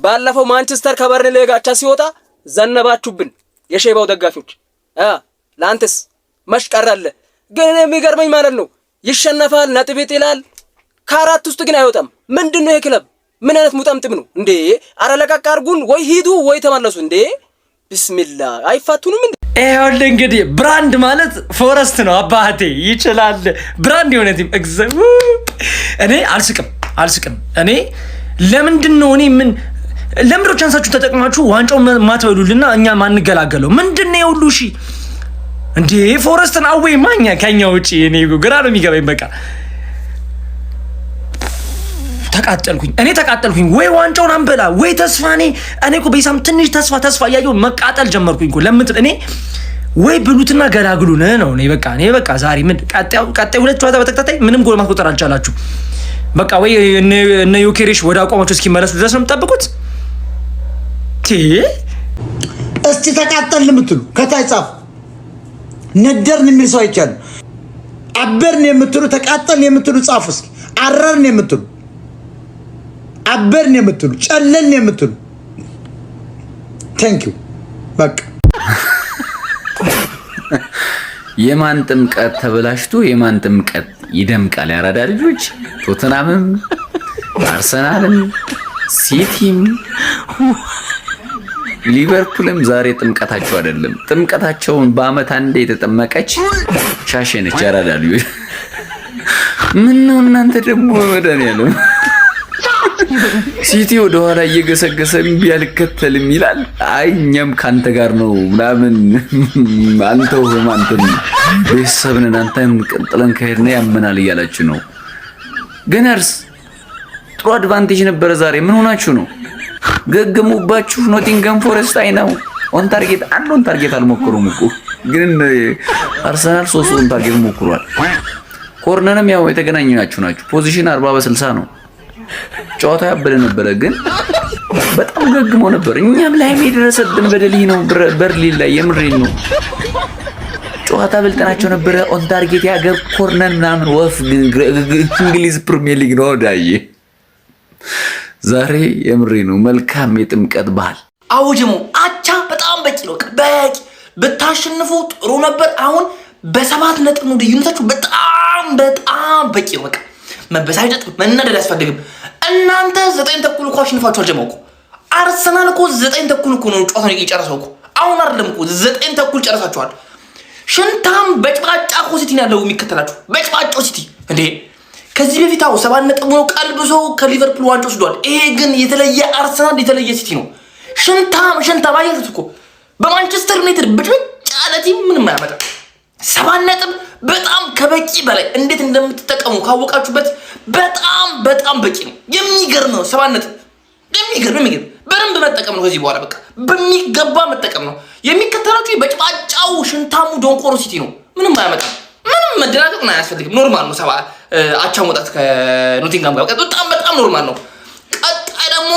ባለፈው ማንቸስተር ከበርንሌ ጋር አቻ ሲወጣ ዘነባችሁብን የሼባው ደጋፊዎች። ላንተስ መሽቀራለ ግን የሚገርመኝ ማለት ነው ይሸነፋል ነጥብ ይጥላል ከአራት ውስጥ ግን አይወጣም። ምንድነው ይሄ ክለብ? ምን አይነት ሙጠምጥም ነው እንዴ? አረ ለቀቅ አድርጉን ወይ ሂዱ ወይ ተመለሱ እንዴ። ቢስሚላህ አይፋቱንም እንዴ? ይኸውልህ እንግዲህ ብራንድ ማለት ፎረስት ነው አባቴ ይችላል ብራንድ የሆነ ቲም እኔ አልስቅም እኔ ለምንድነው ምን ለምንድነው ቻንሳችሁን ተጠቅማችሁ ዋንጫውን ማትበሉልና እኛ ማንገላገለው ምንድነው ይሁሉ? እሺ እንዴ ፎረስትን አዌይ ማኛ ከኛ ውጪ እኔ ግራ ነው የሚገባኝ። በቃ ተቃጠልኩኝ ወይ ዋንጫውን አንበላ ወይ ተስፋኔ እኔ እኮ በይሳም ትንሽ ተስፋ ያየው መቃጠል ጀመርኩኝ እኮ ለምትል እኔ ወይ ብሉትና ገላግሉን ነው እኔ በቃ ዛሬ ምን ቀጣይ ሁለት ጨዋታ በተከታታይ ምንም ጎል ማስቆጠር አልቻላችሁ። በቃ ወይ እነ ዮኬሬሽ ወደ አቋማቸው እስኪመለሱ ድረስ ነው የምትጠብቁት? እስቲ ተቃጠልን የምትሉ ከታይ ጻፍ። ነደርን የሚል ሰው አይቻልም። አበርን የምትሉ ተቃጠልን የምትሉ ጻፉ እስኪ። አረርን የምትሉ አበርን የምትሉ ጨለን የምትሉ ቴንክ ዩ በቃ የማን ጥምቀት ተበላሽቶ የማን ጥምቀት ይደምቃል? ያራዳ ልጆች ቶተናምም አርሰናልም ሲቲም ሊቨርፑልም ዛሬ ጥምቀታቸው አይደለም። ጥምቀታቸውን በአመት አንዴ የተጠመቀች ሻሸነች ያራዳ ልጆች። ምን ነው እናንተ ደግሞ ወደኔያለም ሲቲ ወደ ኋላ እየገሰገሰ እምቢ አልከተልም ይላል። አይ እኛም ካንተ ጋር ነው ምናምን አንተው ማንተም ቤተሰብን አንተን ቀጥለን ከሄድን ያመናል እያላችሁ ነው። ገነርስ ጥሩ አድቫንቴጅ ነበረ ዛሬ። ምን ሆናችሁ ነው? ገገሙባችሁ። ኖቲንገም ፎረስት አይናው ኦን ታርጌት አልሞከሩም እኮ ግን አርሰናል 3 ኦን ታርጌት ሞክሯል። ኮርነርም ያው የተገናኛችሁ ናችሁ። ፖዚሽን 40 በ60 ነው። ጨዋታ ያበደ ነበረ ግን በጣም ገግሞ ነበር። እኛም ላይ የደረሰብን በደልይ ነው። በርሊን ላይ የምሬን ነው ጨዋታ በልጠናቸው ነበረ። ኦን ታርጌት ያገር ኮርነር ምናምን ወፍ እንግሊዝ ፕሪሚየር ሊግ ነው ዳዬ። ዛሬ የምሬን ነው መልካም የጥምቀት ባህል አውጅሙ አቻ በጣም በቂ ነው። በቂ ብታሸንፉ ጥሩ ነበር። አሁን በ7 ነጥብ ነው ልዩነታችሁ። በጣም በቂ ነው። በቃ መበሳጨት መናደድ አያስፈልግም። እናንተ 9 ተኩል እኮ አሸንፋችኋል። ጀመው እኮ አርሰናል እኮ 9 ተኩል እኮ ነው ጨዋታውን የጨረሰው እኮ አሁን አይደለም እኮ 9 ተኩል ጨረሳችኋል። ሽንታም በጭባጫ ሲቲ ነው ያለው የሚከተላችሁ በጭባጫ ሲቲ እንዴ። ከዚህ በፊት 7 ነጥብ ነው ቀልብሶ ከሊቨርፑል ዋንጫ ወስዷል። ይሄ ግን የተለየ አርሰናል የተለየ ሲቲ ነው። ሽንታም አያችሁት እኮ በማንቸስተር ዩናይትድ ብጭብጭ አለቲ ምንም አያመጣም። 7 ነጥብ በጣም ከበቂ በላይ እንዴት እንደምትጠቀሙ ካወቃችሁበት በጣም በቂ ነው። የሚገርም ነው 7 ነጥብ የሚገርም በደንብ መጠቀም ነው። ከዚህ በኋላ በቃ በሚገባ መጠቀም ነው። የሚከተላችሁ በጭባጫው ሽንታሙ ዶንቆሮ ሲቲ ነው። ምንም አያመጣም። ምንም መደናገጥ አያስፈልግም። ኖርማል ነው። 7 አቻ መውጣት ከኖቲንጋም ጋር በጣም ኖርማል ነው። ቀጣይ ደግሞ